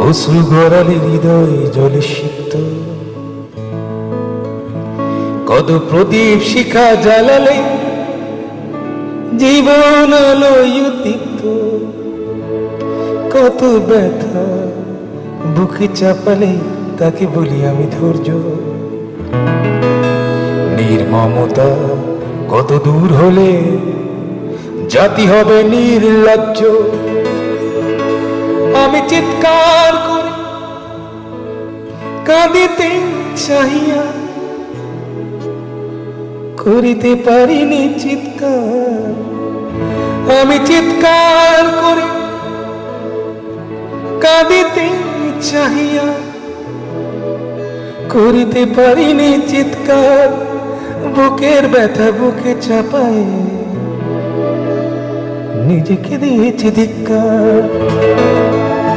অশ্রু গড়ালে হৃদয় জলে সিক্ত, কত প্রদীপ শিখা জ্বালালে জীবন আলোয় উদ্দীপ্ত, কত ব্যথা বুকে চাপালে তাকে বলি আমি ধৈর্য। নির্মমতা কত দূর হলে জাতি হবে নির্লজ্জ। আমি চিৎকার করে কাঁদিতে চাহিয়া করিতে পারিনি চিৎকার। আমি চিৎকার করে কাঁদিতে চাহিয়া করিতে পারিনি চিৎকার। বুকের ব্যথা বুকে চাপায় নিজেকে দিয়েছি ধিক্কার।